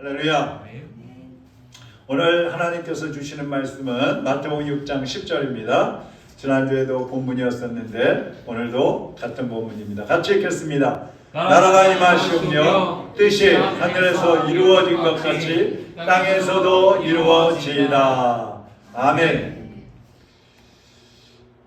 할렐루야. 오늘 하나님께서 주시는 말씀은 마태복음 6장 10절입니다. 지난주에도 본문이었었는데 오늘도 같은 본문입니다. 같이 읽겠습니다. 나라가 임하시오며 뜻이 하늘에서 이루어진 것 같이 땅에서도 이루어지이다. 아멘.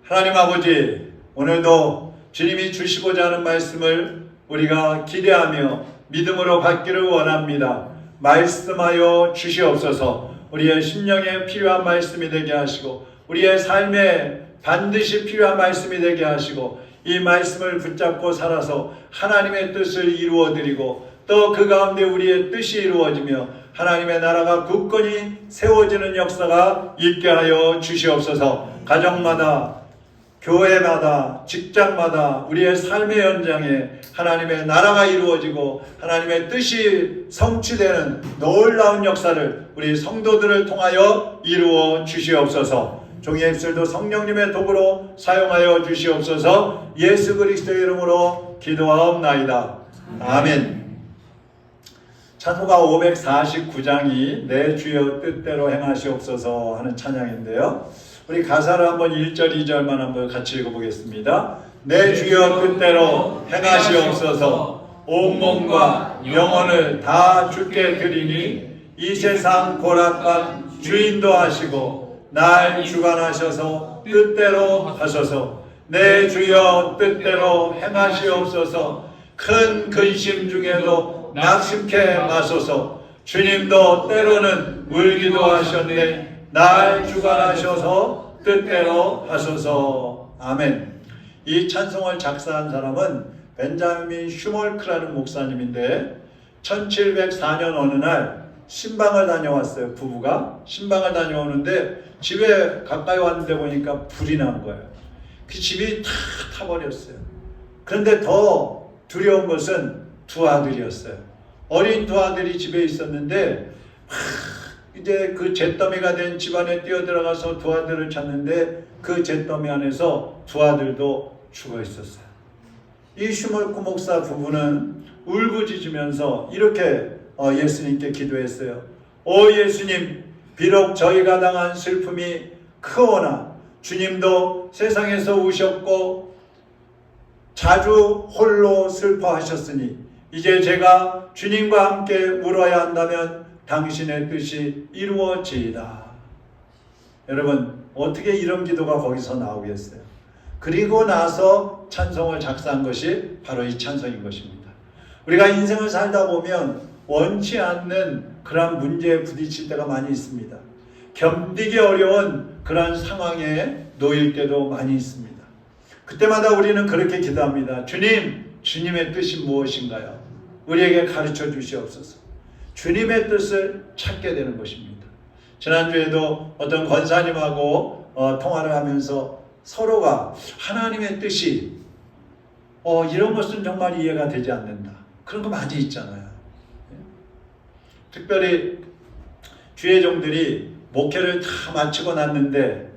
하나님 아버지, 오늘도 주님이 주시고자 하는 말씀을 우리가 기대하며 믿음으로 받기를 원합니다. 말씀하여 주시옵소서. 우리의 심령에 필요한 말씀이 되게 하시고 우리의 삶에 반드시 필요한 말씀이 되게 하시고 이 말씀을 붙잡고 살아서 하나님의 뜻을 이루어드리고 또 그 가운데 우리의 뜻이 이루어지며 하나님의 나라가 굳건히 세워지는 역사가 있게 하여 주시옵소서. 가정마다, 교회마다, 직장마다 우리의 삶의 현장에 하나님의 나라가 이루어지고 하나님의 뜻이 성취되는 놀라운 역사를 우리 성도들을 통하여 이루어 주시옵소서. 종의 입술도 성령님의 도구로 사용하여 주시옵소서. 예수 그리스도의 이름으로 기도하옵나이다. 아멘. 찬송가 549장이 내 주여 뜻대로 행하시옵소서 하는 찬양인데요. 우리 가사를 한번 1절, 2절만 한번 같이 읽어보겠습니다. 내 주여 뜻대로 행하시옵소서. 온몸과 영혼을 다 주께 드리니 이 세상 고락간 주인도 하시고 날 주관하셔서 뜻대로 하소서. 내 주여 뜻대로 행하시옵소서. 큰 근심 중에도 낙심케 마소서. 주님도 때로는 울기도 하셨네. 날 주관하셔서 뜻대로 하소서. 아멘. 이 찬송을 작사한 사람은 벤자민 슈멀크라는 목사님인데 1704년 어느 날 신방을 다녀왔어요. 부부가 신방을 다녀오는데 집에 가까이 왔는데 보니까 불이 난 거예요. 그 집이 다 타버렸어요. 그런데 더 두려운 것은 두 아들이었어요. 어린 두 아들이 집에 있었는데 이제 그 잿더미가 된 집안에 뛰어들어가서 두 아들을 찾는데 그 잿더미 안에서 두 아들도 죽어 있었어요. 이 슈멀크 목사 부부는 울부짖으면서 이렇게 예수님께 기도했어요. 오 예수님, 비록 저희가 당한 슬픔이 크오나 주님도 세상에서 우셨고 자주 홀로 슬퍼하셨으니 이제 제가 주님과 함께 울어야 한다면 당신의 뜻이 이루어지이다. 여러분, 어떻게 이런 기도가 거기서 나오겠어요? 그리고 나서 찬송을 작사한 것이 바로 이 찬송인 것입니다. 우리가 인생을 살다 보면 원치 않는 그런 문제에 부딪힐 때가 많이 있습니다. 견디기 어려운 그런 상황에 놓일 때도 많이 있습니다. 그때마다 우리는 그렇게 기도합니다. 주님, 주님의 뜻이 무엇인가요? 우리에게 가르쳐 주시옵소서. 주님의 뜻을 찾게 되는 것입니다. 지난주에도 어떤 권사님하고 통화를 하면서 서로가 하나님의 뜻이 이런 것은 정말 이해가 되지 않는다. 그런 거 많이 있잖아요. 특별히 주의 종들이 목회를 다 마치고 났는데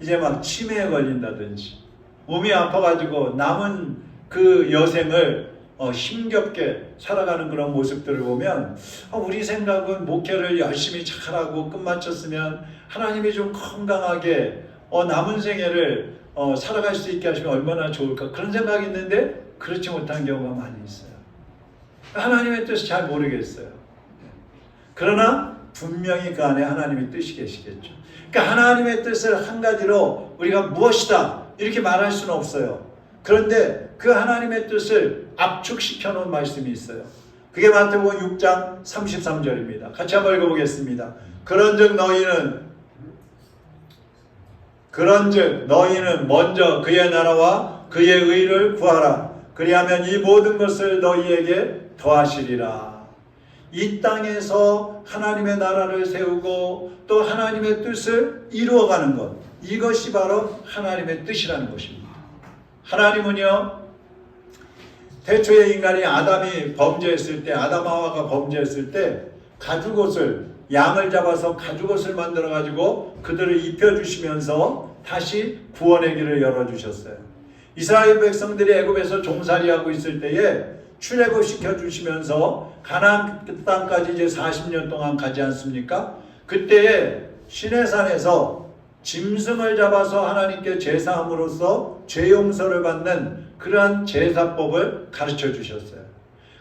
이제 막 치매에 걸린다든지 몸이 아파가지고 남은 그 여생을 힘겹게 살아가는 그런 모습들을 보면 우리 생각은 목회를 열심히 잘하고 끝마쳤으면 하나님이 좀 건강하게 남은 생애를 살아갈 수 있게 하시면 얼마나 좋을까 그런 생각이 있는데 그렇지 못한 경우가 많이 있어요. 하나님의 뜻을 잘 모르겠어요. 그러나 분명히 그 안에 하나님의 뜻이 계시겠죠. 그러니까 하나님의 뜻을 한 가지로 우리가 무엇이다 이렇게 말할 수는 없어요. 그런데 그 하나님의 뜻을 압축시켜 놓은 말씀이 있어요. 그게 마태복음 6장 33절입니다. 같이 한번 읽어보겠습니다. 그런즉 너희는 먼저 그의 나라와 그의 의를 구하라. 그리하면 이 모든 것을 너희에게 더하시리라. 이 땅에서 하나님의 나라를 세우고 또 하나님의 뜻을 이루어가는 것, 이것이 바로 하나님의 뜻이라는 것입니다. 하나님은요, 태초에 인간이 아담이 범죄했을 때, 아담하와가 범죄했을 때 가죽옷을, 양을 잡아서 가죽옷을 만들어 가지고 그들을 입혀주시면서 다시 구원의 길을 열어주셨어요. 이스라엘 백성들이 애굽에서 종살이하고 있을 때에 출애굽시켜 주시면서 가나안 땅까지 이제 40년 동안 가지 않습니까? 그때에 시내산에서 짐승을 잡아서 하나님께 제사함으로써 죄 용서를 받는 그러한 제사법을 가르쳐 주셨어요.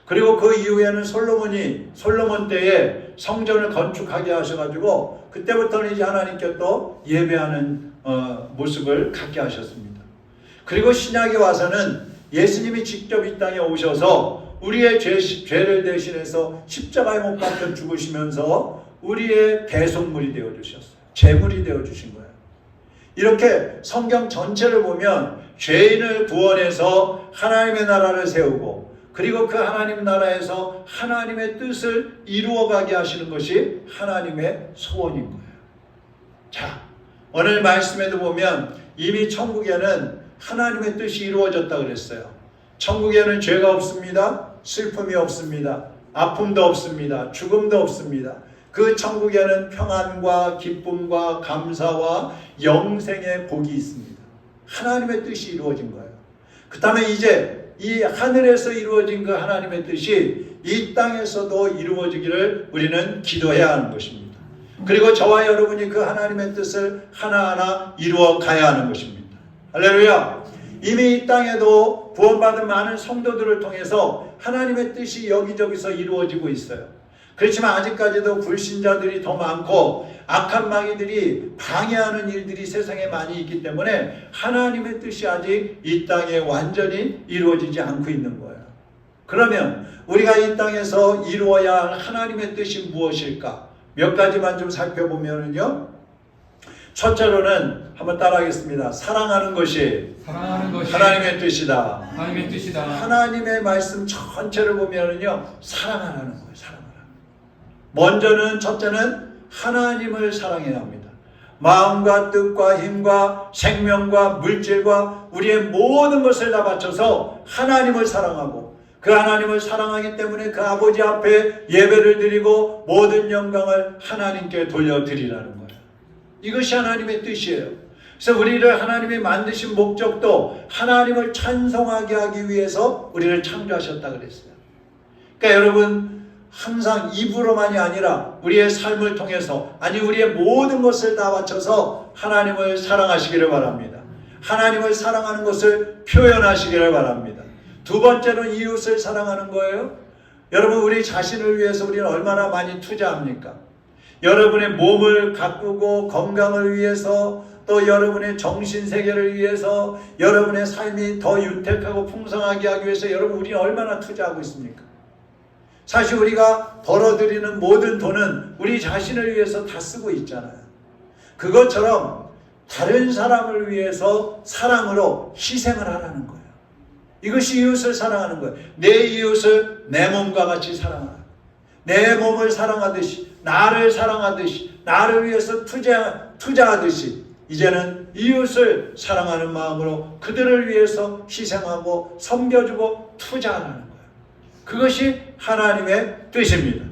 그리고 그 이후에는 솔로몬 때에 성전을 건축하게 하셔가지고 그때부터는 이제 하나님께 또 예배하는 모습을 갖게 하셨습니다. 그리고 신약에 와서는 예수님이 직접 이 땅에 오셔서 우리의 죄를 대신해서 십자가에 못 박혀 죽으시면서 우리의 대속물이 되어주셨어요. 제물이 되어주신 거예요. 이렇게 성경 전체를 보면 죄인을 구원해서 하나님의 나라를 세우고 그리고 그 하나님 나라에서 하나님의 뜻을 이루어가게 하시는 것이 하나님의 소원인 거예요. 자, 오늘 말씀에도 보면 이미 천국에는 하나님의 뜻이 이루어졌다 그랬어요. 천국에는 죄가 없습니다. 슬픔이 없습니다. 아픔도 없습니다. 죽음도 없습니다. 그 천국에는 평안과 기쁨과 감사와 영생의 복이 있습니다. 하나님의 뜻이 이루어진 거예요. 그 다음에 이제 이 하늘에서 이루어진 그 하나님의 뜻이 이 땅에서도 이루어지기를 우리는 기도해야 하는 것입니다. 그리고 저와 여러분이 그 하나님의 뜻을 하나하나 이루어 가야 하는 것입니다. 할렐루야! 이미 이 땅에도 구원받은 많은 성도들을 통해서 하나님의 뜻이 여기저기서 이루어지고 있어요. 그렇지만 아직까지도 불신자들이 더 많고 악한 마귀들이 방해하는 일들이 세상에 많이 있기 때문에 하나님의 뜻이 아직 이 땅에 완전히 이루어지지 않고 있는 거예요. 그러면 우리가 이 땅에서 이루어야 할 하나님의 뜻이 무엇일까? 몇 가지만 좀 살펴보면요. 첫째로는 한번 따라하겠습니다. 사랑하는 것이 하나님의 뜻이다. 하나님의 뜻이다. 하나님의 말씀 전체를 보면은요, 사랑하라는 거예요. 먼저는 첫째는 하나님을 사랑해야 합니다. 마음과 뜻과 힘과 생명과 물질과 우리의 모든 것을 다 바쳐서 하나님을 사랑하고 그 하나님을 사랑하기 때문에 그 아버지 앞에 예배를 드리고 모든 영광을 하나님께 돌려드리라는 거예요. 이것이 하나님의 뜻이에요. 그래서 우리를 하나님이 만드신 목적도 하나님을 찬송하게 하기 위해서 우리를 창조하셨다 그랬어요. 그러니까 여러분 항상 입으로만이 아니라 우리의 삶을 통해서 아니 우리의 모든 것을 다 바쳐서 하나님을 사랑하시기를 바랍니다. 하나님을 사랑하는 것을 표현하시기를 바랍니다. 두 번째는 이웃을 사랑하는 거예요. 여러분 우리 자신을 위해서 우리는 얼마나 많이 투자합니까? 여러분의 몸을 가꾸고 건강을 위해서 또 여러분의 정신세계를 위해서 여러분의 삶이 더 윤택하고 풍성하게 하기 위해서 여러분 우리는 얼마나 투자하고 있습니까? 사실 우리가 벌어들이는 모든 돈은 우리 자신을 위해서 다 쓰고 있잖아요. 그것처럼 다른 사람을 위해서 사랑으로 희생을 하라는 거예요. 이것이 이웃을 사랑하는 거예요. 내 이웃을 내 몸과 같이 사랑하라. 내 몸을 사랑하듯이 나를 사랑하듯이 나를 위해서 투자하듯이 이제는 이웃을 사랑하는 마음으로 그들을 위해서 희생하고 섬겨주고 투자하라는 거예요. 그것이 하나님의 뜻입니다.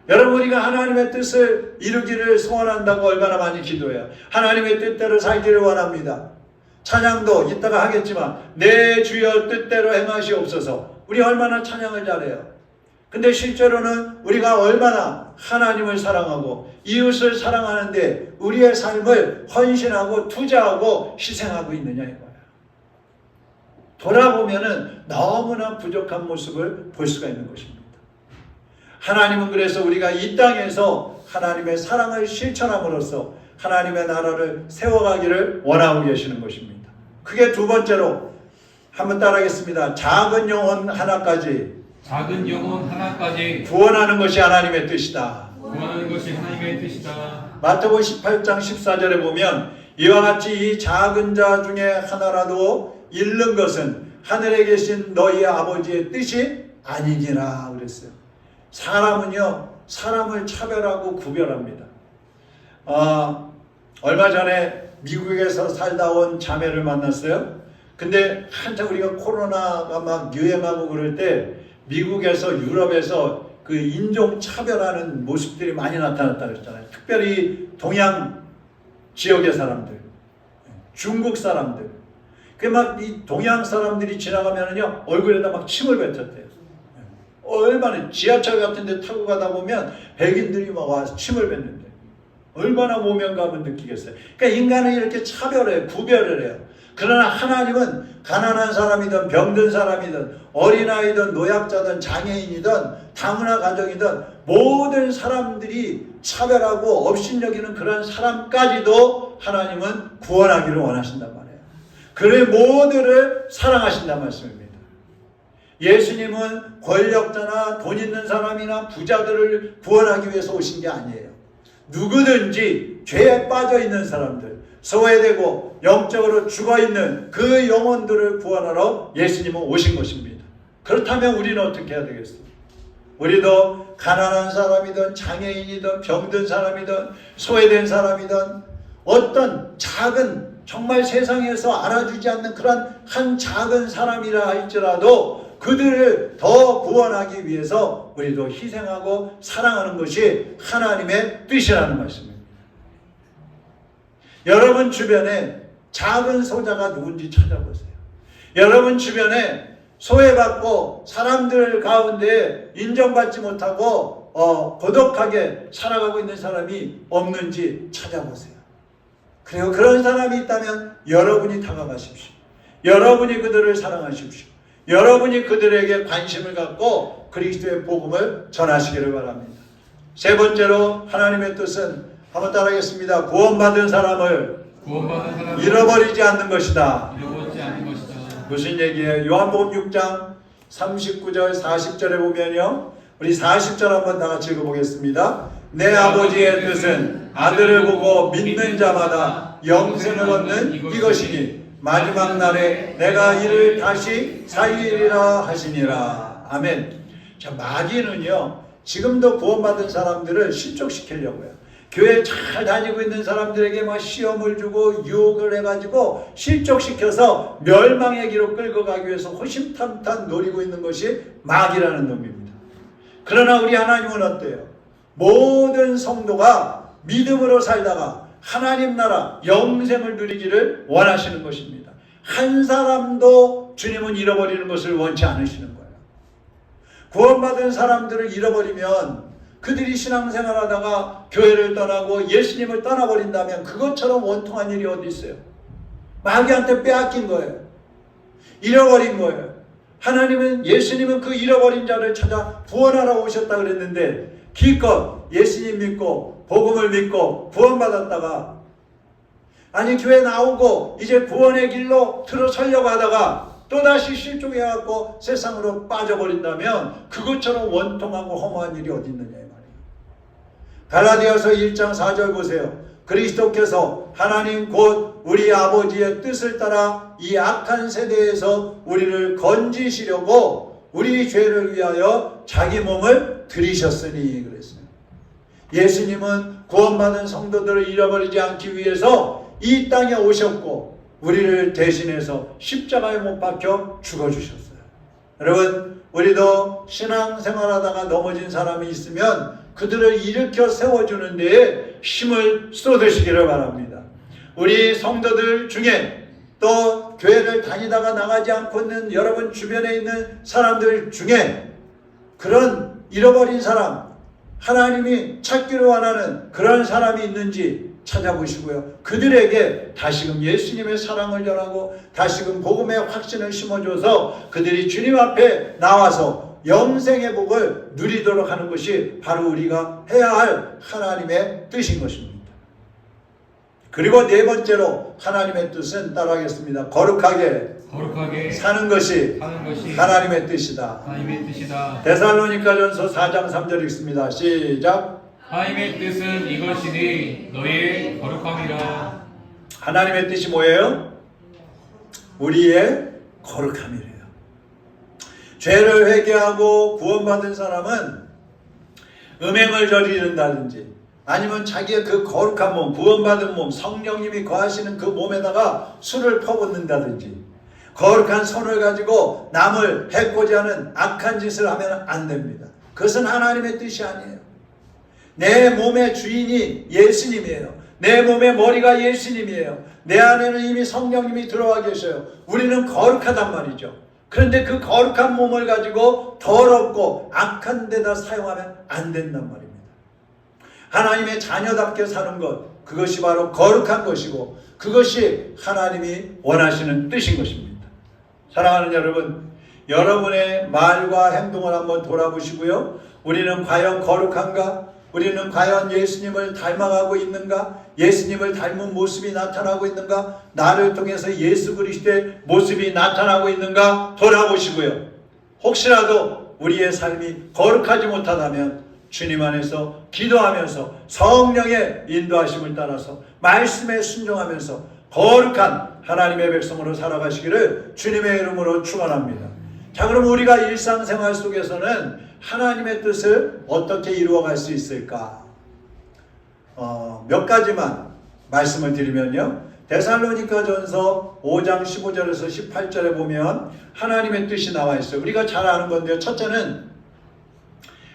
여러분 우리가 하나님의 뜻을 이루기를 소원한다고 얼마나 많이 기도해요. 하나님의 뜻대로 살기를 원합니다. 찬양도 이따가 하겠지만 내 주여 뜻대로 행하시옵소서. 우리 얼마나 찬양을 잘해요. 근데 실제로는 우리가 얼마나 하나님을 사랑하고 이웃을 사랑하는데 우리의 삶을 헌신하고 투자하고 희생하고 있느냐 이거예요. 돌아보면은 너무나 부족한 모습을 볼 수가 있는 것입니다. 하나님은 그래서 우리가 이 땅에서 하나님의 사랑을 실천함으로써 하나님의 나라를 세워가기를 원하고 계시는 것입니다. 그게 두 번째로 한번 따라하겠습니다. 작은 영혼 하나까지 구원하는 것이 하나님의 뜻이다. 구원하는 것이 하나님의 뜻이다. 마태복음 18장 14절에 보면 이와 같이 이 작은 자 중에 하나라도 잃는 것은 하늘에 계신 너희 아버지의 뜻이 아니니라 그랬어요. 사람은요, 사람을 차별하고 구별합니다. 얼마 전에 미국에서 살다 온 자매를 만났어요. 근데 한참 우리가 코로나가 막 유행하고 그럴 때 미국에서 유럽에서 그 인종 차별하는 모습들이 많이 나타났다 그랬잖아요. 특별히 동양 지역의 사람들, 중국 사람들. 그 막 이 동양 사람들이 지나가면은요 얼굴에다 막 침을 뱉었대요. 얼마나 지하철 같은 데 타고 가다 보면 백인들이 막 와서 침을 뱉는데 얼마나 모면감을 느끼겠어요. 그러니까 인간은 이렇게 차별해요. 구별을 해요. 그러나 하나님은 가난한 사람이든 병든 사람이든 어린아이든 노약자든 장애인이든 다문화 가정이든 모든 사람들이 차별하고 업신여기는 그런 사람까지도 하나님은 구원하기를 원하신단 말이에요. 그의 모두를 사랑하신단 말씀입니다. 예수님은 권력자나 돈 있는 사람이나 부자들을 구원하기 위해서 오신 게 아니에요. 누구든지 죄에 빠져 있는 사람들, 소외되고 영적으로 죽어있는 그 영혼들을 구원하러 예수님은 오신 것입니다. 그렇다면 우리는 어떻게 해야 되겠어요? 우리도 가난한 사람이든 장애인이든 병든 사람이든 소외된 사람이든 어떤 작은 정말 세상에서 알아주지 않는 그런 한 작은 사람이라 할지라도 그들을 더 구원하기 위해서 우리도 희생하고 사랑하는 것이 하나님의 뜻이라는 말씀입니다. 여러분 주변에 작은 소자가 누군지 찾아보세요. 여러분 주변에 소외받고 사람들 가운데 인정받지 못하고 고독하게 살아가고 있는 사람이 없는지 찾아보세요. 그리고 그런 사람이 있다면 여러분이 다가가십시오. 여러분이 그들을 사랑하십시오. 여러분이 그들에게 관심을 갖고 그리스도의 복음을 전하시기를 바랍니다. 세 번째로 하나님의 뜻은 한번 따라하겠습니다. 구원받은 사람을 잃어버리지 않는 것이다. 무슨 얘기예요? 요한복음 6장 39절 40절에 보면요, 우리 40절 한번 다 같이 읽어보겠습니다. 내 아버지의 뜻은 아들을 보고 믿는 자마다 영생을 얻는 이것이니 마지막 날에 내가 이를 다시 살리리라 하시니라. 아멘. 자, 마귀는요 지금도 구원받은 사람들을 실족시키려고요. 교회 잘 다니고 있는 사람들에게 막 시험을 주고 유혹을 해가지고 실족시켜서 멸망의 길로 끌고 가기 위해서 호심탄탄 노리고 있는 것이 마귀라는 놈입니다. 그러나 우리 하나님은 어때요? 모든 성도가 믿음으로 살다가 하나님 나라 영생을 누리기를 원하시는 것입니다. 한 사람도 주님은 잃어버리는 것을 원치 않으시는 거예요. 구원받은 사람들을 잃어버리면 그들이 신앙생활 하다가 교회를 떠나고 예수님을 떠나버린다면 그것처럼 원통한 일이 어디 있어요? 마귀한테 빼앗긴 거예요. 잃어버린 거예요. 하나님은 예수님은 그 잃어버린 자를 찾아 구원하러 오셨다 그랬는데 기껏 예수님 믿고 복음을 믿고 구원받았다가 아니 교회 나오고 이제 구원의 길로 들어서려고 하다가 또다시 실족해갖고 세상으로 빠져버린다면 그것처럼 원통하고 허무한 일이 어디 있느냐 이 말이에요. 갈라디아서 1장 4절 보세요. 그리스도께서 하나님 곧 우리 아버지의 뜻을 따라 이 악한 세대에서 우리를 건지시려고 우리 죄를 위하여 자기 몸을 들이셨으니 그랬어요. 예수님은 구원받은 성도들을 잃어버리지 않기 위해서 이 땅에 오셨고 우리를 대신해서 십자가에 못 박혀 죽어주셨어요. 여러분 우리도 신앙생활하다가 넘어진 사람이 있으면 그들을 일으켜 세워주는 데에 힘을 쏟으시기를 바랍니다. 우리 성도들 중에 또 교회를 다니다가 나가지 않고 있는 여러분 주변에 있는 사람들 중에 그런 잃어버린 사람, 하나님이 찾기를 원하는 그런 사람이 있는지 찾아보시고요. 그들에게 다시금 예수님의 사랑을 전하고 다시금 복음의 확신을 심어줘서 그들이 주님 앞에 나와서 영생의 복을 누리도록 하는 것이 바로 우리가 해야 할 하나님의 뜻인 것입니다. 그리고 네 번째로 하나님의 뜻은 따라하겠습니다. 거룩하게 사는 것이 하나님의 뜻이다. 데살로니가전서 4장 3절 읽습니다. 시작. 하나님의 뜻은 이것이니 너희의 거룩함이라. 하나님의 뜻이 뭐예요? 우리의 거룩함이래요. 죄를 회개하고 구원받은 사람은 음행을 저지른다든지 아니면 자기의 그 거룩한 몸, 구원받은 몸, 성령님이 거하시는 그 몸에다가 술을 퍼붓는다든지 거룩한 손을 가지고 남을 해코지 하는 악한 짓을 하면 안 됩니다. 그것은 하나님의 뜻이 아니에요. 내 몸의 주인이 예수님이에요. 내 몸의 머리가 예수님이에요. 내 안에는 이미 성령님이 들어와 계셔요. 우리는 거룩하단 말이죠. 그런데 그 거룩한 몸을 가지고 더럽고 악한 데다 사용하면 안 된단 말입니다. 하나님의 자녀답게 사는 것, 그것이 바로 거룩한 것이고 그것이 하나님이 원하시는 뜻인 것입니다. 사랑하는 여러분, 여러분의 말과 행동을 한번 돌아보시고요. 우리는 과연 거룩한가? 우리는 과연 예수님을 닮아가고 있는가? 예수님을 닮은 모습이 나타나고 있는가? 나를 통해서 예수 그리스도의 모습이 나타나고 있는가? 돌아보시고요. 혹시라도 우리의 삶이 거룩하지 못하다면 주님 안에서 기도하면서 성령의 인도하심을 따라서 말씀에 순종하면서 거룩한 하나님의 백성으로 살아가시기를 주님의 이름으로 축원합니다. 자, 그럼 우리가 일상생활 속에서는 하나님의 뜻을 어떻게 이루어갈 수 있을까? 몇 가지만 말씀을 드리면요. 데살로니가전서 5장 15절에서 18절에 보면 하나님의 뜻이 나와 있어요. 우리가 잘 아는 건데요. 첫째는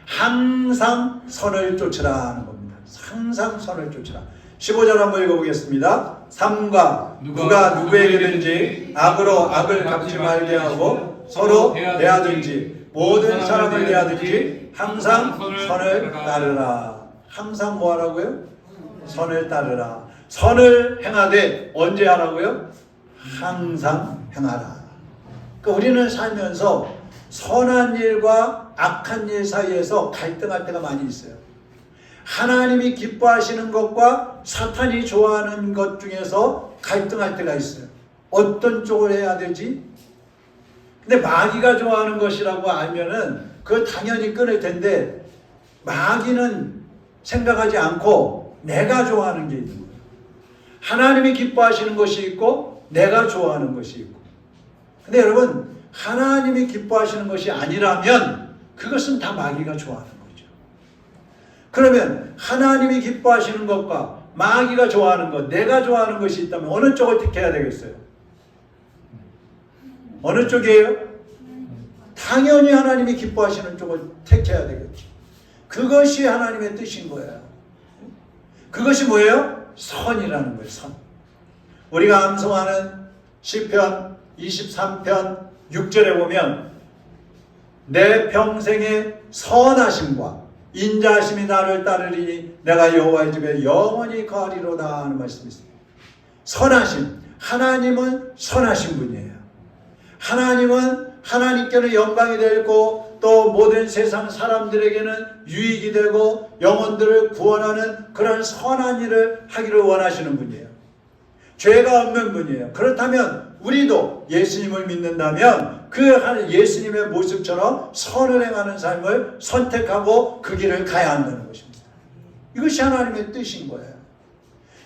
항상 선을 쫓으라 하는 겁니다. 항상 선을 쫓으라. 15절 한번 읽어보겠습니다. 삼가 누가 누구에게든지 악으로 악을 갚지 말게 하고 서로 대하든지 모든 사람을 대하든지 항상 선을 따르라. 항상 뭐 하라고요? 선을 따르라. 선을 행하되 언제 하라고요? 항상 행하라. 그러니까 우리는 살면서 선한 일과 악한 일 사이에서 갈등할 때가 많이 있어요. 하나님이 기뻐하시는 것과 사탄이 좋아하는 것 중에서 갈등할 때가 있어요. 어떤 쪽을 해야 되지? 근데 마귀가 좋아하는 것이라고 알면은 그걸 당연히 끊을 텐데 마귀는 생각하지 않고 내가 좋아하는 게 있는 거예요. 하나님이 기뻐하시는 것이 있고 내가 좋아하는 것이 있고. 근데 여러분, 하나님이 기뻐하시는 것이 아니라면 그것은 다 마귀가 좋아하는 거죠. 그러면 하나님이 기뻐하시는 것과 마귀가 좋아하는 것, 내가 좋아하는 것이 있다면 어느 쪽을 택해야 되겠어요? 어느 쪽이에요? 당연히 하나님이 기뻐하시는 쪽을 택해야 되겠죠. 그것이 하나님의 뜻인 거예요. 그것이 뭐예요? 선이라는 거예요. 선. 우리가 암송하는 시편 23편 6절에 보면 내 평생의 선하심과 인자하심이 나를 따르리니 내가 여호와의 집에 영원히 거하리로다 하는 말씀이 있습니다. 선하심, 하나님은 선하신 분이에요. 하나님은 하나님께는 영광이 되고 또 모든 세상 사람들에게는 유익이 되고 영혼들을 구원하는 그런 선한 일을 하기를 원하시는 분이에요. 죄가 없는 분이에요. 그렇다면 우리도 예수님을 믿는다면 그 예수님의 모습처럼 선을 행하는 삶을 선택하고 그 길을 가야 한다는 것입니다. 이것이 하나님의 뜻인 거예요.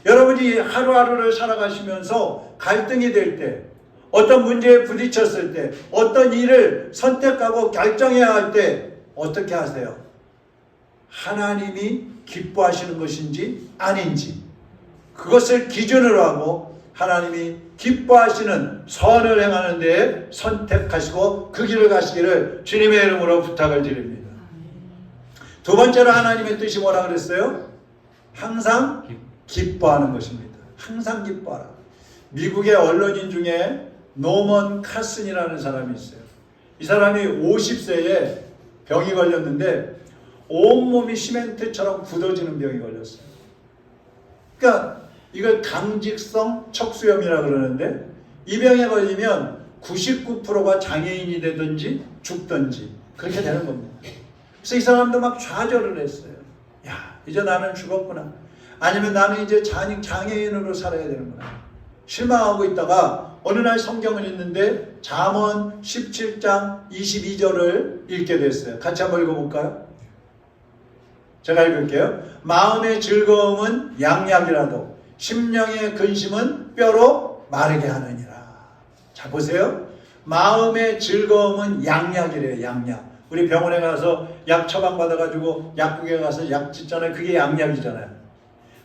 여러분이 하루하루를 살아가시면서 갈등이 될 때, 어떤 문제에 부딪혔을 때, 어떤 일을 선택하고 결정해야 할 때 어떻게 하세요? 하나님이 기뻐하시는 것인지 아닌지 그것을 기준으로 하고 하나님이 기뻐하시는 선을 행하는 데에 선택하시고 그 길을 가시기를 주님의 이름으로 부탁을 드립니다. 두 번째로 하나님의 뜻이 뭐라 그랬어요? 항상 기뻐하는 것입니다. 항상 기뻐하라. 미국의 언론인 중에 노먼 카슨이라는 사람이 있어요. 이 사람이 50세에 병이 걸렸는데 온몸이 시멘트처럼 굳어지는 병이 걸렸어요. 그러니까 이걸 강직성 척수염이라고 그러는데 이 병에 걸리면 99%가 장애인이 되든지 죽든지 그렇게 되는 겁니다. 그래서 이 사람도 막 좌절을 했어요. 야, 이제 나는 죽었구나. 아니면 나는 이제 장애인으로 살아야 되는구나. 실망하고 있다가 어느 날 성경을 읽는데 잠언 17장 22절을 읽게 됐어요. 같이 한번 읽어볼까요? 제가 읽을게요. 마음의 즐거움은 양약이라도 심령의 근심은 뼈로 마르게 하느니라. 자, 보세요. 마음의 즐거움은 양약이래요. 양약. 우리 병원에 가서 약 처방받아가지고 약국에 가서 약 짓잖아요. 그게 양약이잖아요.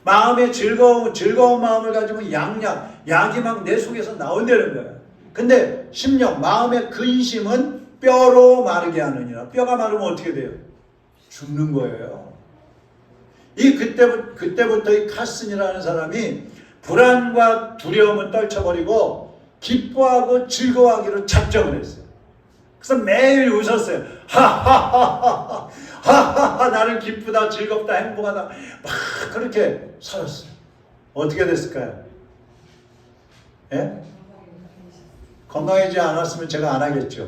마음의 즐거운 마음을 가지고 약이 막 내 속에서 나온다는 거예요. 근데 심령, 마음의 근심은 뼈로 마르게 하느니라. 뼈가 마르면 어떻게 돼요? 죽는 거예요. 그때부터 이 카슨이라는 사람이 불안과 두려움을 떨쳐버리고 기뻐하고 즐거워하기로 작정을 했어요. 그래서 매일 웃었어요. 하하하하 하하하 나는 기쁘다 즐겁다 행복하다 막 그렇게 살았어요. 어떻게 됐을까요? 예? 건강해지지 않았으면 제가 안 하겠죠.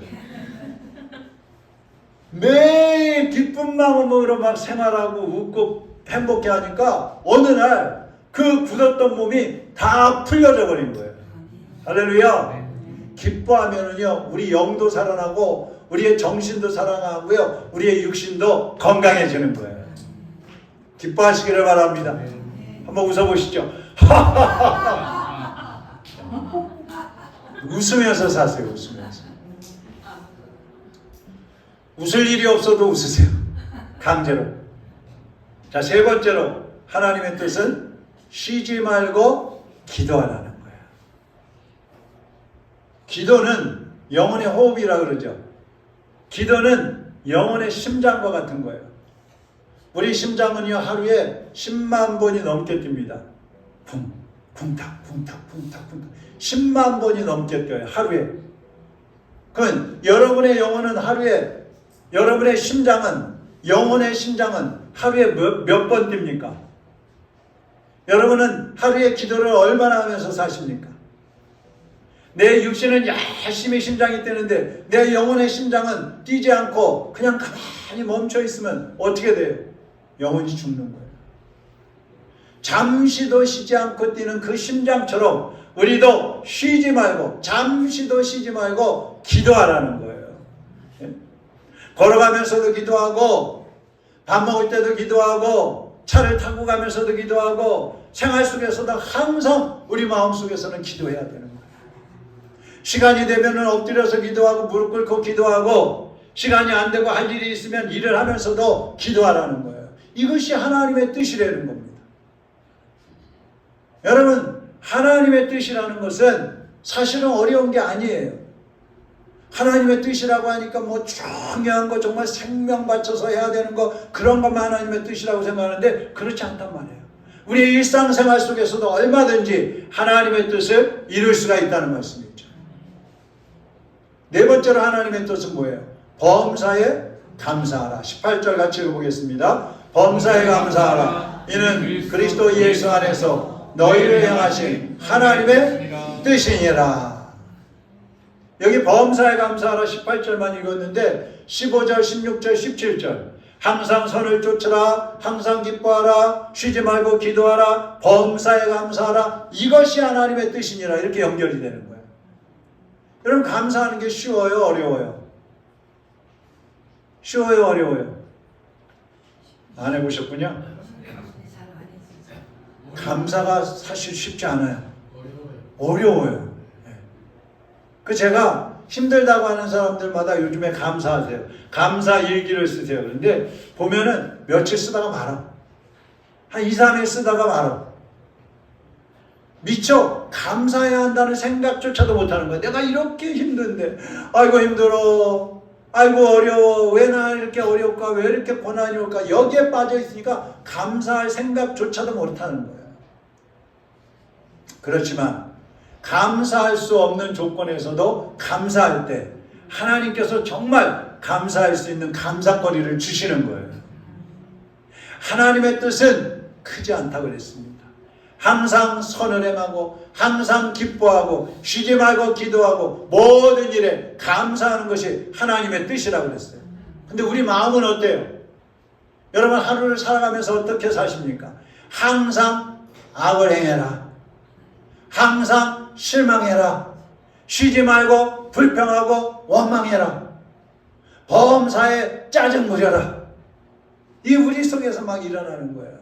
매일 기쁜 마음으로 막 생활하고 웃고 행복해 하니까 어느 날 그 굳었던 몸이 다 풀려져 버린 거예요. 할렐루야. 기뻐하면은요 우리 영도 살아나고 우리의 정신도 살아나고요 우리의 육신도 건강해지는 거예요. 기뻐하시기를 바랍니다. 한번 웃어보시죠. 웃으면서 사세요. 웃으면서. 웃을 일이 없어도 웃으세요. 강제로. 자, 세 번째로 하나님의 뜻은 쉬지 말고 기도하라는 거예요. 기도는 영혼의 호흡이라 그러죠. 기도는 영혼의 심장과 같은 거예요. 우리 심장은요 하루에 10만 번이 넘게 뜁니다. 쿵, 쿵탁, 쿵탁, 쿵탁, 쿵탁. 10만 번이 넘게 뛰어요. 하루에. 그건 여러분의 영혼은 하루에 여러분의 심장은 영혼의 심장은 하루에 몇 번 뜁니까? 여러분은 하루에 기도를 얼마나 하면서 사십니까? 내 육신은 열심히 심장이 뛰는데 내 영혼의 심장은 뛰지 않고 그냥 가만히 멈춰 있으면 어떻게 돼요? 영혼이 죽는 거예요. 잠시도 쉬지 않고 뛰는 그 심장처럼 우리도 쉬지 말고 잠시도 쉬지 말고 기도하라는 거예요. 예? 걸어가면서도 기도하고 밥 먹을 때도 기도하고 차를 타고 가면서도 기도하고 생활 속에서도 항상 우리 마음속에서는 기도해야 되는 거예요. 시간이 되면 엎드려서 기도하고 무릎 꿇고 기도하고 시간이 안 되고 할 일이 있으면 일을 하면서도 기도하라는 거예요. 이것이 하나님의 뜻이라는 겁니다. 여러분 하나님의 뜻이라는 것은 사실은 어려운 게 아니에요. 하나님의 뜻이라고 하니까 뭐 중요한 거 정말 생명 바쳐서 해야 되는 거 그런 것만 하나님의 뜻이라고 생각하는데 그렇지 않단 말이에요. 우리 일상생활 속에서도 얼마든지 하나님의 뜻을 이룰 수가 있다는 말씀이죠. 네 번째로 하나님의 뜻은 뭐예요? 범사에 감사하라. 18절 같이 읽어보겠습니다. 범사에 감사하라. 이는 그리스도 예수 안에서 너희를 향하신 하나님의 뜻이니라. 여기 범사에 감사하라 18절만 읽었는데 15절, 16절, 17절 항상 선을 쫓으라, 항상 기뻐하라, 쉬지 말고 기도하라, 범사에 감사하라. 이것이 하나님의 뜻이니라. 이렇게 연결이 되는 거예요. 여러분 감사하는 게 쉬워요? 어려워요? 쉬워요? 어려워요? 안 해보셨군요? 감사가 사실 쉽지 않아요. 어려워요. 그 제가 힘들다고 하는 사람들마다 요즘에 감사하세요. 감사 일기를 쓰세요. 그런데 보면은 며칠 쓰다가 말아. 한 2, 3일 쓰다가 말아. 미처 감사해야 한다는 생각조차도 못하는 거야. 내가 이렇게 힘든데 아이고 힘들어. 아이고 어려워. 왜 나 이렇게 어려울까? 왜 이렇게 고난이 올까? 여기에 빠져 있으니까 감사할 생각조차도 못하는 거야. 그렇지만 감사할 수 없는 조건에서도 감사할 때 하나님께서 정말 감사할 수 있는 감사거리를 주시는 거예요. 하나님의 뜻은 크지 않다고 그랬습니다. 항상 선을 행하고 항상 기뻐하고 쉬지 말고 기도하고 모든 일에 감사하는 것이 하나님의 뜻이라고 그랬어요. 근데 우리 마음은 어때요? 여러분 하루를 살아가면서 어떻게 사십니까? 항상 악을 행해라. 항상 실망해라. 쉬지 말고 불평하고 원망해라. 범사에 짜증 부려라. 이 우리 속에서 막 일어나는 거예요.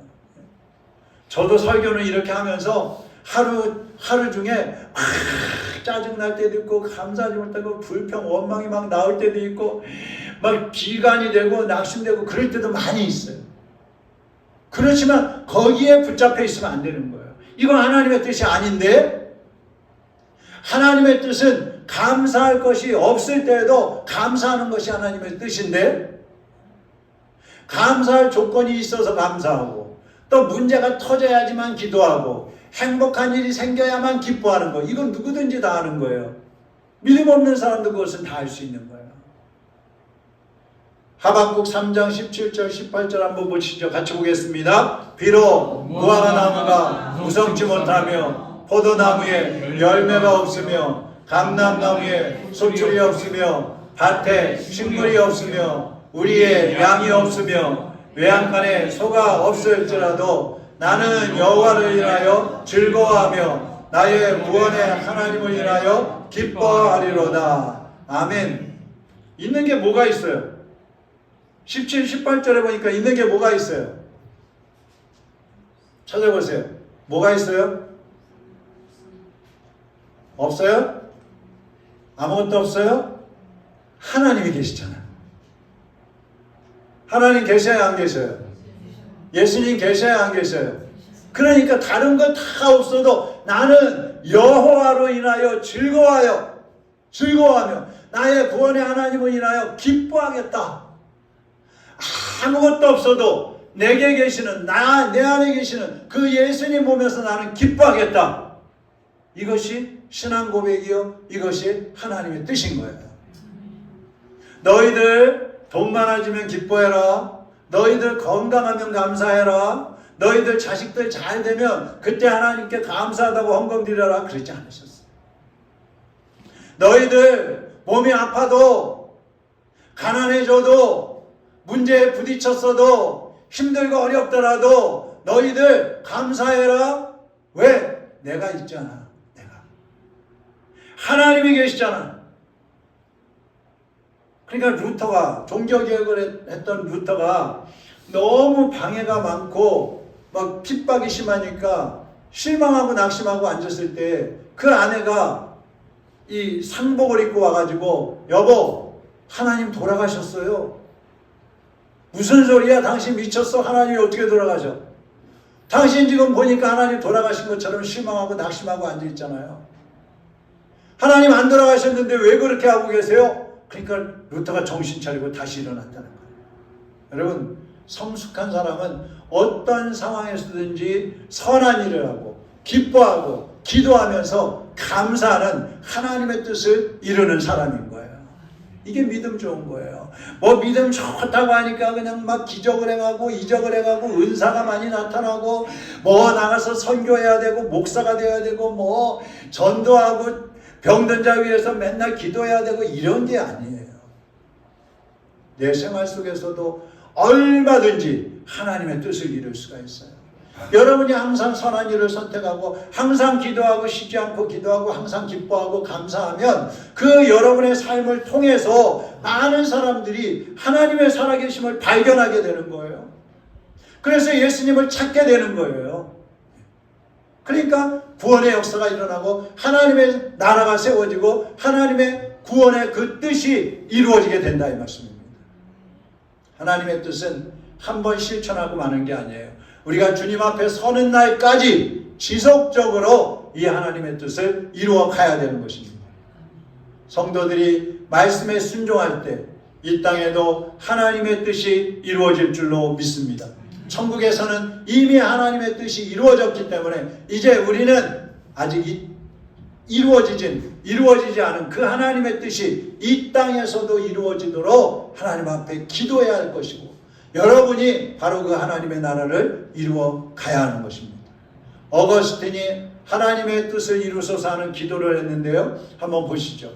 저도 설교는 이렇게 하면서 하루 중에 막 짜증 날 때도 있고 감사하지 못하고 불평 원망이 막 나올 때도 있고 막 비관이 되고 낙심되고 그럴 때도 많이 있어요. 그렇지만 거기에 붙잡혀 있으면 안 되는 거예요. 이건 하나님의 뜻이 아닌데 하나님의 뜻은 감사할 것이 없을 때에도 감사하는 것이 하나님의 뜻인데 감사할 조건이 있어서 감사하고 또 문제가 터져야지만 기도하고 행복한 일이 생겨야만 기뻐하는 거. 이건 누구든지 다 하는 거예요. 믿음 없는 사람도 그것은 다 할 수 있는 거예요. 하박국 3장 17절 18절 한번 보시죠. 같이 보겠습니다. 비록 무화과 나무가 무성치 못하며 포도나무에 열매가 없으며 감람나무에 소출이 없으며 밭에 식물이 없으며 우리의 양이 없으며 외양간에 소가 없을지라도 나는 여호와를 인하여 즐거워하며 나의 구원의 하나님을 인하여 기뻐하리로다. 아멘. 있는 게 뭐가 있어요? 17, 18절에 보니까 있는 게 뭐가 있어요? 찾아보세요. 뭐가 있어요? 없어요? 아무것도 없어요? 하나님이 계시잖아요. 하나님 계셔야 안 계셔요? 예수님 계셔야 안 계셔요? 그러니까 다른 거 다 없어도 나는 여호와로 인하여 즐거워하며 나의 구원의 하나님을 인하여 기뻐하겠다. 아무것도 없어도 내게 계시는 내 안에 계시는 그 예수님 보면서 나는 기뻐하겠다. 이것이 신앙 고백이요, 이것이 하나님의 뜻인 거예요. 너희들 돈 많아지면 기뻐해라. 너희들 건강하면 감사해라. 너희들 자식들 잘 되면 그때 하나님께 감사하다고 헌금 드려라. 그러지 않으셨어요. 너희들 몸이 아파도 가난해져도 문제에 부딪혔어도 힘들고 어렵더라도 너희들 감사해라. 왜? 내가 있잖아. 내가. 하나님이 계시잖아. 그러니까 루터가, 종교개혁을 했던 루터가 너무 방해가 많고 막 핍박이 심하니까 실망하고 낙심하고 앉았을 때 그 아내가 이 상복을 입고 와가지고 여보, 하나님 돌아가셨어요. 무슨 소리야? 당신 미쳤어? 하나님이 어떻게 돌아가셔? 당신 지금 보니까 하나님 돌아가신 것처럼 실망하고 낙심하고 앉아있잖아요. 하나님 안 돌아가셨는데 왜 그렇게 하고 계세요? 그러니까 루터가 정신 차리고 다시 일어났다는 거예요. 여러분, 성숙한 사람은 어떤 상황에서든지 선한 일을 하고 기뻐하고 기도하면서 감사하는 하나님의 뜻을 이루는 사람인 거예요. 이게 믿음 좋은 거예요. 뭐 믿음 좋다고 하니까 그냥 막 기적을 행하고 이적을 행하고 은사가 많이 나타나고 뭐 나가서 선교해야 되고 목사가 돼야 되고 뭐 전도하고 병든 자 위해서 맨날 기도해야 되고 이런 게 아니에요. 내 생활 속에서도 얼마든지 하나님의 뜻을 이룰 수가 있어요. 여러분이 항상 선한 일을 선택하고 항상 기도하고 쉬지 않고 기도하고 항상 기뻐하고 감사하면 그 여러분의 삶을 통해서 많은 사람들이 하나님의 살아계심을 발견하게 되는 거예요. 그래서 예수님을 찾게 되는 거예요. 그러니까 구원의 역사가 일어나고 하나님의 나라가 세워지고 하나님의 구원의 그 뜻이 이루어지게 된다 이 말씀입니다. 하나님의 뜻은 한 번 실천하고 마는 게 아니에요. 우리가 주님 앞에 서는 날까지 지속적으로 이 하나님의 뜻을 이루어 가야 되는 것입니다. 성도들이 말씀에 순종할 때 이 땅에도 하나님의 뜻이 이루어질 줄로 믿습니다. 천국에서는 이미 하나님의 뜻이 이루어졌기 때문에 이제 우리는 아직 이루어지지 않은 그 하나님의 뜻이 이 땅에서도 이루어지도록 하나님 앞에 기도해야 할 것이고 여러분이 바로 그 하나님의 나라를 이루어 가야 하는 것입니다. 어거스틴이 하나님의 뜻을 이루소서 하는 기도를 했는데요. 한번 보시죠.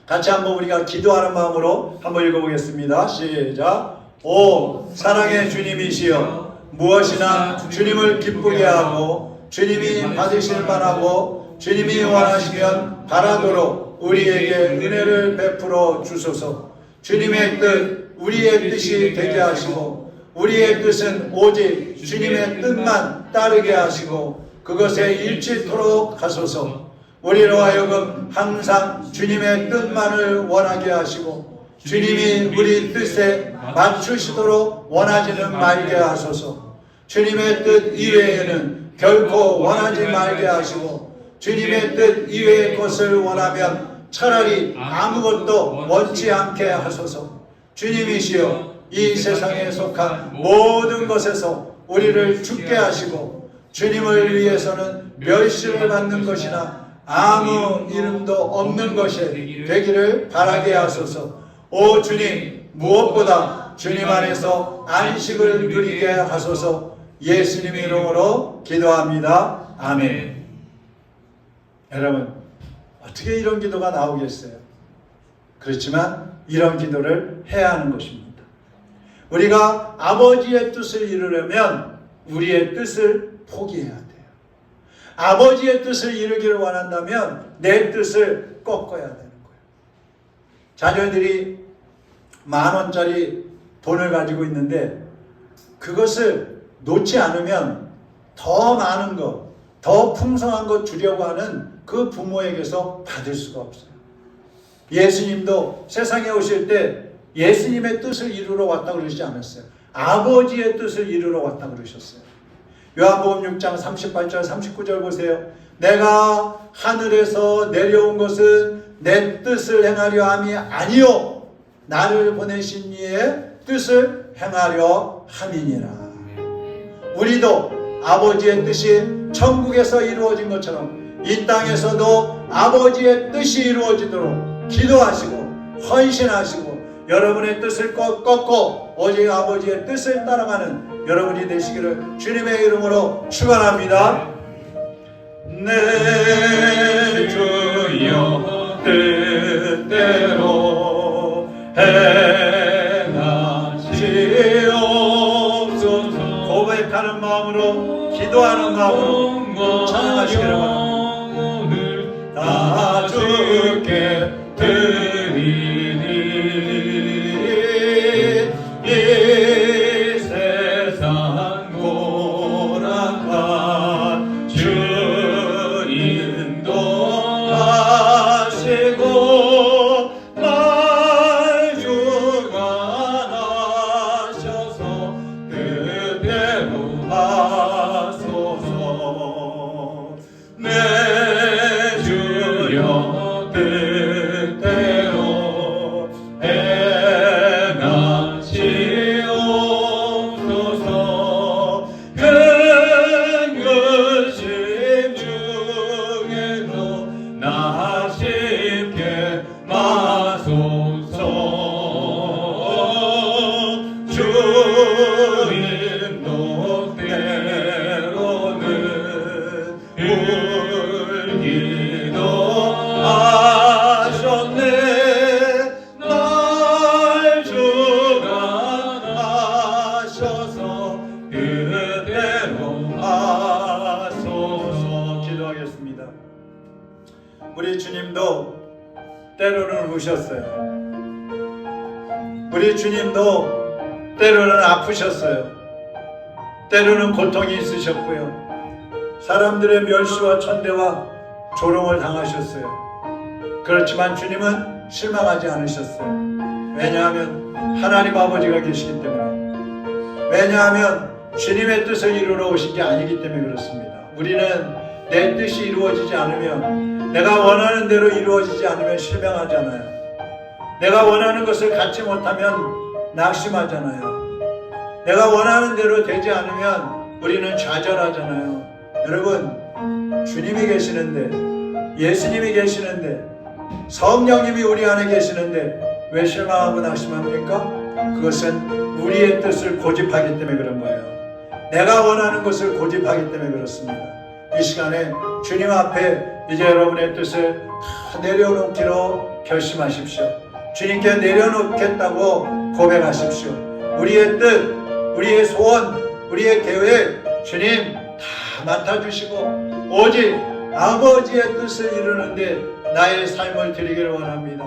같이 한번 우리가 기도하는 마음으로 한번 읽어보겠습니다. 시작. 오 사랑의 주님이시여, 무엇이나 주님을 기쁘게 하고 주님이 받으실 만하고 주님이 원하시면 바라도록 우리에게 은혜를 베풀어 주소서. 주님의 뜻 우리의 뜻이 되게 하시고 우리의 뜻은 오직 주님의 뜻만 따르게 하시고 그것에 일치토록 하소서. 우리로 하여금 항상 주님의 뜻만을 원하게 하시고 주님이 우리 뜻에 맞추시도록 원하지는 말게 하소서. 주님의 뜻 이외에는 결코 원하지 말게 하시고 주님의 뜻 이외의 것을 원하면 차라리 아무것도 원치 않게 하소서. 주님이시여, 이 세상에 속한 모든 것에서 우리를 죽게 하시고 주님을 위해서는 멸시를 받는 것이나 아무 이름도 없는 것이 되기를 바라게 하소서. 오 주님, 무엇보다 주님 안에서 안식을 누리게 하소서. 예수님 이름으로 기도합니다. 아멘. 여러분, 어떻게 이런 기도가 나오겠어요? 그렇지만 이런 기도를 해야 하는 것입니다. 우리가 아버지의 뜻을 이루려면 우리의 뜻을 포기해야 돼요. 아버지의 뜻을 이루기를 원한다면 내 뜻을 꺾어야 되는 거예요. 자녀들이 10,000원짜리 돈을 가지고 있는데 그것을 놓지 않으면 더 많은 것, 더 풍성한 것 주려고 하는 그 부모에게서 받을 수가 없어요. 예수님도 세상에 오실 때 예수님의 뜻을 이루러 왔다 그러지 않았어요. 아버지의 뜻을 이루러 왔다 그러셨어요. 요한복음 6장 38절 39절 보세요. 내가 하늘에서 내려온 것은 내 뜻을 행하려 함이 아니요 나를 보내신 이의 뜻을 행하려 함이니라. 우리도 아버지의 뜻이 천국에서 이루어진 것처럼 이 땅에서도 아버지의 뜻이 이루어지도록 기도하시고 헌신하시고 여러분의 뜻을 꺾고 오직 아버지의 뜻을 따라가는 여러분이 되시기를 주님의 이름으로 축원합니다. 내 주여 뜻대로 행하시옵소서. 고백하는 마음으로 기도하는 마음으로 찬양하시기를 바랍니다. 다 주께 드리니 이 세상 고락한 주 인도하시고 날 주관하셔서 그대로 하소서. 내 주여 뜻대로 행하시옵소서. 큰 근심 중에도 나 쉽게 마소서. 주님 뜻대로는 울기도 하셨네. 날 주관하셔서 그대로 하소서. 기도하겠습니다. 우리 주님도 때로는 우셨어요. 우리 주님도 때로는 아프셨어요. 때로는 고통이 있으셨고요. 사람들의 멸시와 천대와 조롱을 당하셨어요. 그렇지만 주님은 실망하지 않으셨어요. 왜냐하면 하나님 아버지가 계시기 때문에, 왜냐하면 주님의 뜻을 이루러 오신 게 아니기 때문에 그렇습니다. 우리는 내 뜻이 이루어지지 않으면, 내가 원하는 대로 이루어지지 않으면 실망하잖아요. 내가 원하는 것을 갖지 못하면 낙심하잖아요. 내가 원하는 대로 되지 않으면 우리는 좌절하잖아요. 여러분, 주님이 계시는데, 예수님이 계시는데, 성령님이 우리 안에 계시는데 왜 실망하고 낙심합니까? 그것은 우리의 뜻을 고집하기 때문에 그런 거예요. 내가 원하는 것을 고집하기 때문에 그렇습니다. 이 시간에 주님 앞에 이제 여러분의 뜻을 다 내려놓기로 결심하십시오. 주님께 내려놓겠다고 고백하십시오. 우리의 뜻, 우리의 소원, 우리의 계획 주님 다 맡아주시고 오직 아버지의 뜻을 이루는데 나의 삶을 드리기를 원합니다.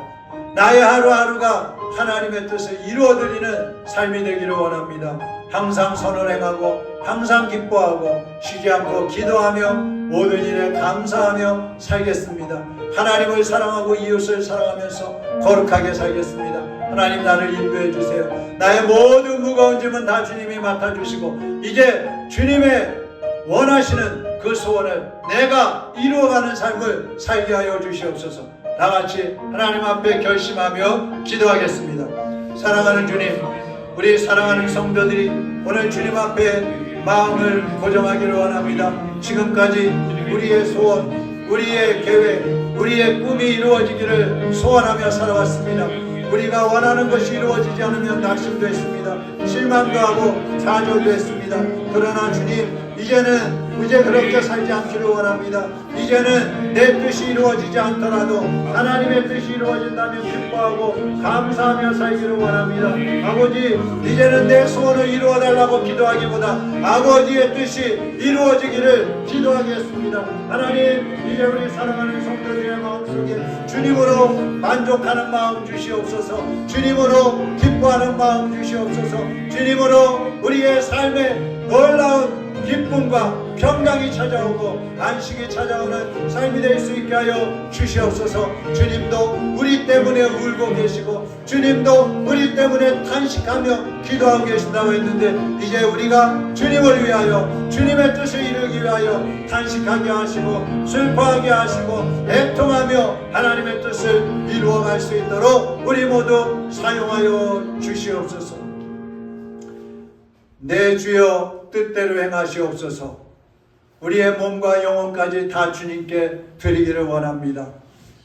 나의 하루하루가 하나님의 뜻을 이루어드리는 삶이 되기를 원합니다. 항상 선을 행하고 항상 기뻐하고 쉬지 않고 기도하며 모든 일에 감사하며 살겠습니다. 하나님을 사랑하고 이웃을 사랑하면서 거룩하게 살겠습니다. 하나님 나를 인도해 주세요. 나의 모든 무거운 짐은 다 주님이 맡아주시고 이제 주님의 원하시는 그 소원을 내가 이루어가는 삶을 살게 하여 주시옵소서. 다같이 하나님 앞에 결심하며 기도하겠습니다. 사랑하는 주님, 우리 사랑하는 성도들이 오늘 주님 앞에 마음을 고정하기를 원합니다. 지금까지 우리의 소원, 우리의 계획, 우리의 꿈이 이루어지기를 소원하며 살아왔습니다. 우리가 원하는 것이 이루어지지 않으면 낙심도 했습니다. 실망도 하고 좌절도 했습니다. 그러나 주님, 이제 그렇게 살지 않기를 원합니다. 이제는 내 뜻이 이루어지지 않더라도 하나님의 뜻이 이루어진다면 기뻐하고 감사하며 살기를 원합니다. 아버지, 이제는 내 소원을 이루어달라고 기도하기보다 아버지의 뜻이 이루어지기를 기도하겠습니다. 하나님, 이제 우리 사랑하는 성도들의 마음속에 주님으로 만족하는 마음 주시옵소서. 주님으로 기뻐하는 마음 주시옵소서. 주님으로 우리의 삶에 놀라운 기쁨과 평강이 찾아오고 안식이 찾아오는 삶이 될 수 있게 하여 주시옵소서. 주님도 우리 때문에 울고 계시고 주님도 우리 때문에 탄식하며 기도하고 계신다고 했는데, 이제 우리가 주님을 위하여 주님의 뜻을 이루기 위하여 탄식하게 하시고 슬퍼하게 하시고 애통하며 하나님의 뜻을 이루어갈 수 있도록 우리 모두 사용하여 주시옵소서. 내 주여 뜻대로 행하시옵소서. 우리의 몸과 영혼까지 다 주님께 드리기를 원합니다.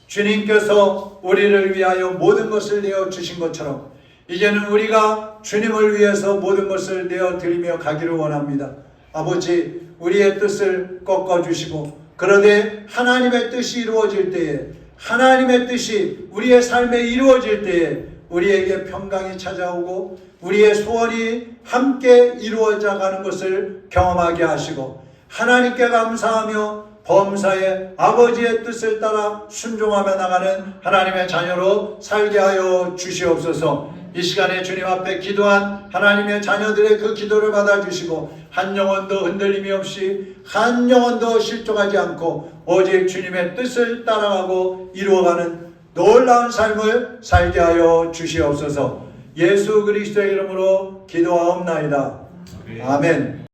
주님께서 우리를 위하여 모든 것을 내어 주신 것처럼 이제는 우리가 주님을 위해서 모든 것을 내어 드리며 가기를 원합니다. 아버지, 우리의 뜻을 꺾어 주시고 그러되 하나님의 뜻이 이루어질 때에, 하나님의 뜻이 우리의 삶에 이루어질 때에 우리에게 평강이 찾아오고 우리의 소원이 함께 이루어져 가는 것을 경험하게 하시고 하나님께 감사하며 범사에 아버지의 뜻을 따라 순종하며 나가는 하나님의 자녀로 살게 하여 주시옵소서. 이 시간에 주님 앞에 기도한 하나님의 자녀들의 그 기도를 받아주시고 한 영혼도 흔들림이 없이 한 영혼도 실족하지 않고 오직 주님의 뜻을 따라가고 이루어가는 놀라운 삶을 살게 하여 주시옵소서. 예수 그리스도의 이름으로 기도하옵나이다. 아멘.